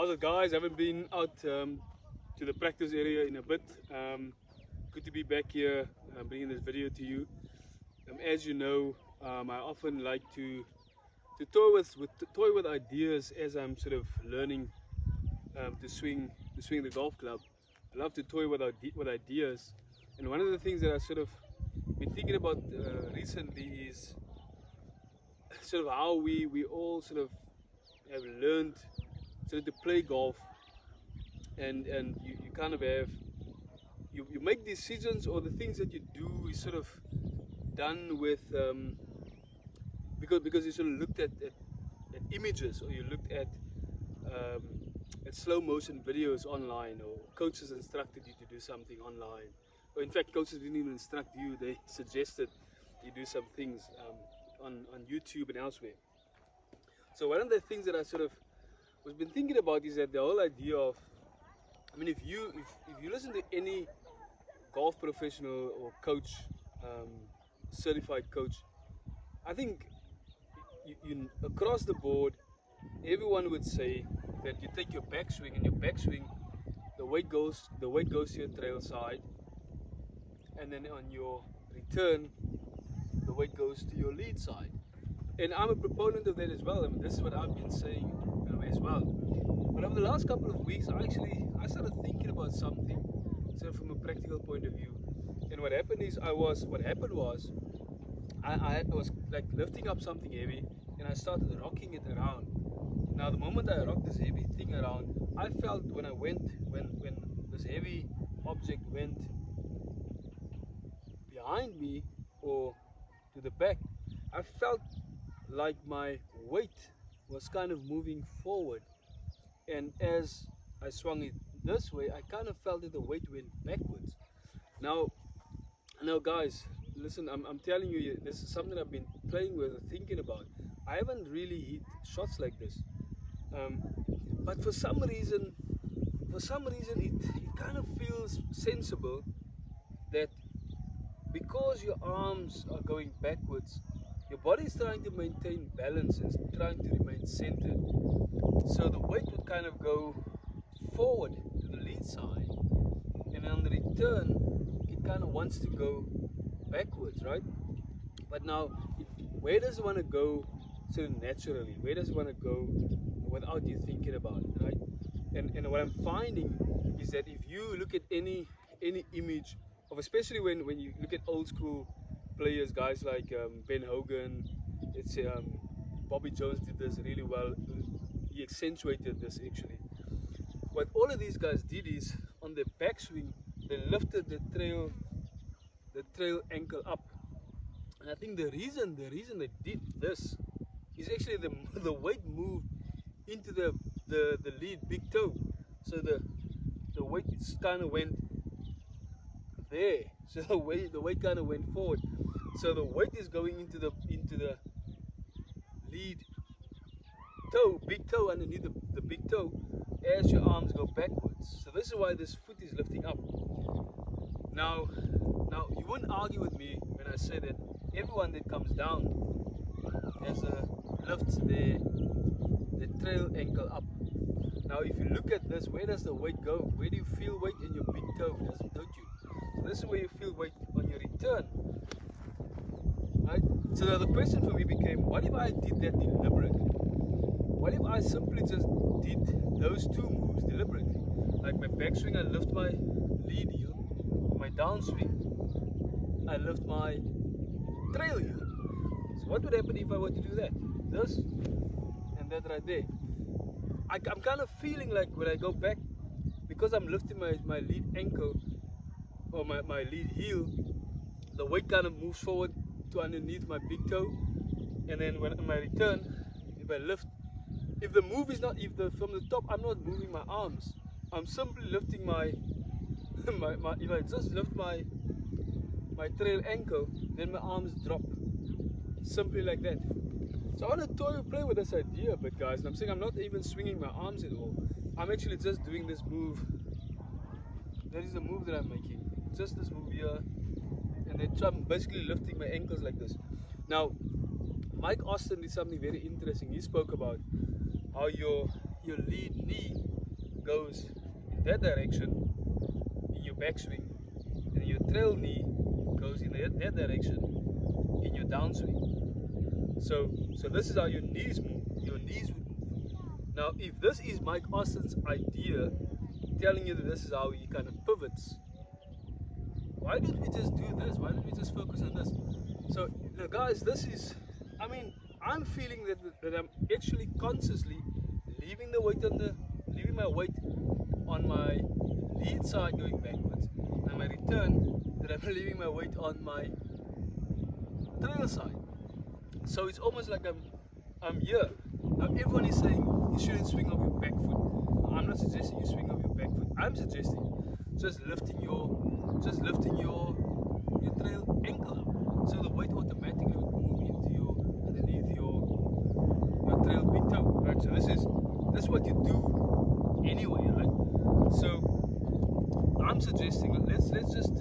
How's it, guys? I haven't been out to the practice area in a bit. Good to be back here bringing this video to you. As you know, I often like to toy with ideas as I'm sort of learning to swing the golf club. I love to toy with ideas, and one of the things that I sort of been thinking about recently is sort of how we all sort of have learned sort of to play golf, and you kind of have you make decisions, or the things that you do is sort of done with because you sort of looked at images, or you looked at slow motion videos online, or coaches instructed you to do something online, or in fact coaches didn't even instruct you, they suggested you do some things on YouTube and elsewhere. So one of the things that I sort of was been thinking about is that the whole idea of, I mean, if you listen to any golf professional or coach, certified coach, I think you across the board, everyone would say that you take your backswing, and your backswing, the weight goes to your trail side, and then on your return, the weight goes to your lead side. And I'm a proponent of that as well. I mean, this is what I've been saying as well. But over the last couple of weeks, I started thinking about something, sort of from a practical point of view. And what happened was I was like lifting up something heavy, and I started rocking it around. Now the moment I rocked this heavy thing around, I felt when this heavy object went behind me or to the back, I felt like my weight was kind of moving forward, and as I swung it this way, I kind of felt that the weight went backwards. Now guys, listen, I'm telling you, this is something I've been playing with, thinking about. I haven't really hit shots like this, but for some reason it kind of feels sensible that because your arms are going backwards, your body is trying to maintain balance and trying to remain centered. So the weight would kind of go forward to the lead side, and on the return, it kind of wants to go backwards, right? But now, where does it want to go sort of naturally? Where does it want to go without you thinking about it, right? And what I'm finding is that if you look at any image of, especially when you look at old school players, guys like Ben Hogan, it's Bobby Jones did this really well. He accentuated this actually. What all of these guys did is, on their backswing, they lifted the trail ankle up, and I think the reason they did this is actually the weight moved into the lead big toe, so the weight kind of went there, so the weight kind of went forward, so the weight is going into the lead toe, big toe, underneath the big toe, as your arms go backwards. So this is why this foot is lifting up. Now you wouldn't argue with me when I say that everyone that comes down lifts their trail ankle up. Now if you look at this, where does the weight go? Where do you feel weight in your big toe? Don't you? So this is where you feel weight on your return, right? So now the question for me became, what if I did that deliberately? What if I simply just did those two moves deliberately? Like my backswing, I lift my lead heel. My downswing, I lift my trail heel. So what would happen if I were to do that? This and that right there. I'm kind of feeling like when I go back, because I'm lifting my lead ankle, or my lead heel, the weight kind of moves forward to underneath my big toe, and then when on my return, if I lift, if the move is not, from the top I'm not moving my arms, I'm simply lifting my if I just lift my trail ankle, then my arms drop, simply like that. So I want to play with this idea a bit, guys, and I'm saying I'm not even swinging my arms at all. I'm actually just doing this move. That is the move that I'm making, just this move here, and then so I'm basically lifting my ankles like this. Now Mike Austin did something very interesting. He spoke about how your lead knee goes in that direction in your backswing, and your trail knee goes in that direction in your downswing. So this is how your knees move. Your knees would move. Now, if this is Mike Austin's idea, telling you that this is how he kind of pivots, why don't we just do this? Why don't we just focus on this? So, now guys, this is, I mean, I'm feeling that I'm actually consciously leaving my weight on my lead side going backwards, and my return that I'm leaving my weight on my trail side. So it's almost like I'm here. Now everyone is saying you shouldn't swing off your back foot. I'm not suggesting you swing off your back foot. I'm suggesting just lifting your trail ankle up. So the weight automatically would move into underneath your trail big toe. Right? So this is what you do anyway, right? So I'm suggesting let's just,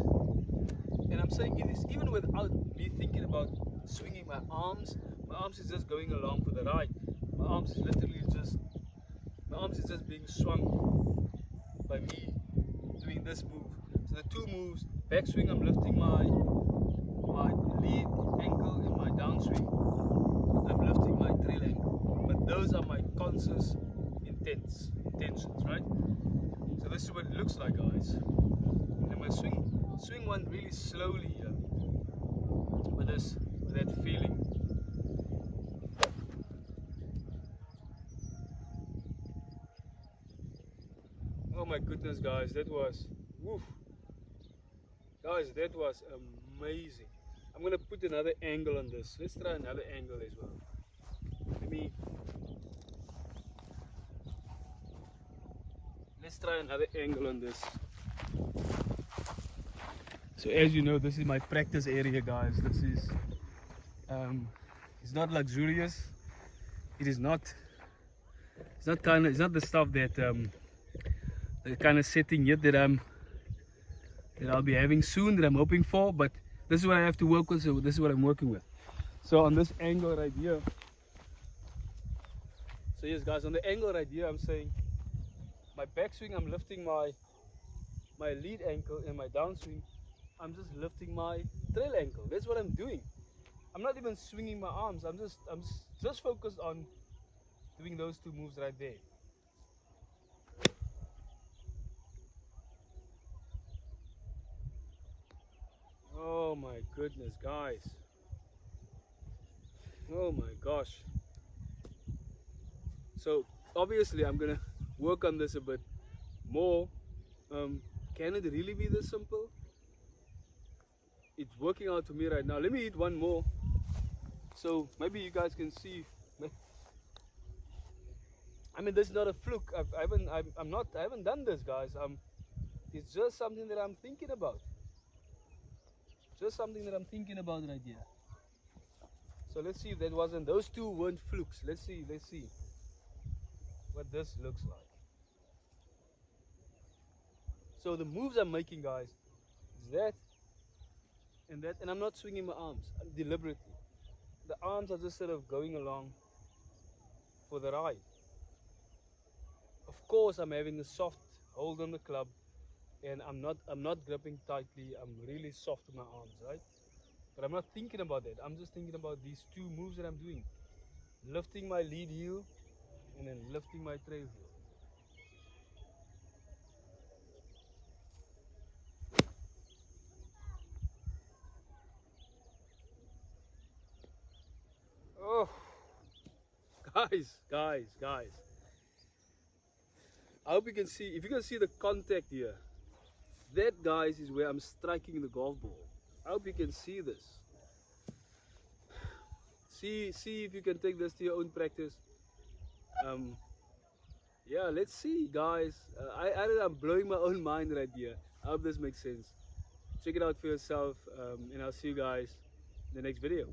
and I'm saying it is even without me thinking about swinging my arms is just going along for the ride. My arms is just being swung by me doing this move. So the two moves, backswing, I'm lifting my lead ankle, and my downswing, I'm lifting my trail ankle. But those are my conscious intentions, right? So this is what it looks like, guys. And I'm gonna swing one really slowly here with that feeling. Oh my goodness, guys, that was woof. Guys, that was amazing. I'm gonna put another angle on this. Let's try another angle as well. Let's try another angle on this. So as you know, this is my practice area, guys. This is it's not luxurious. It's not the stuff that the kind of setting yet that I'll be having soon, that I'm hoping for, but this is what I have to work with, so this is what I'm working with. So on this angle right here, so yes guys, on the angle right here, I'm saying my backswing, I'm lifting my lead ankle, and my downswing, I'm just lifting my trail ankle. That's what I'm doing. I'm not even swinging my arms. I'm just focused on doing those two moves right there. Oh my goodness, guys. Oh my gosh. So obviously I'm gonna work on this a bit more. Can it really be this simple? It's working out to me right now. Let me hit one more, so maybe you guys can see. I mean, this is not a fluke. I haven't done this, guys. It's just something that I'm thinking about. Just something that I'm thinking about right here. So let's see if those two weren't flukes. Let's see what this looks like. So the moves I'm making, guys, is that, and I'm not swinging my arms deliberately. The arms are just sort of going along for the ride. Of course, I'm having a soft hold on the club, and I'm not gripping tightly. I'm really soft with my arms, right? But I'm not thinking about that. I'm just thinking about these two moves that I'm doing. Lifting my lead heel, and then lifting my trail heel. Oh, guys. I hope you can see, if you can see the contact here, that, guys, is where I'm striking the golf ball. I hope you can see this. See if you can take this to your own practice. Yeah, let's see, guys. I'm blowing my own mind right here. I hope this makes sense. Check it out for yourself, and I'll see you guys in the next video.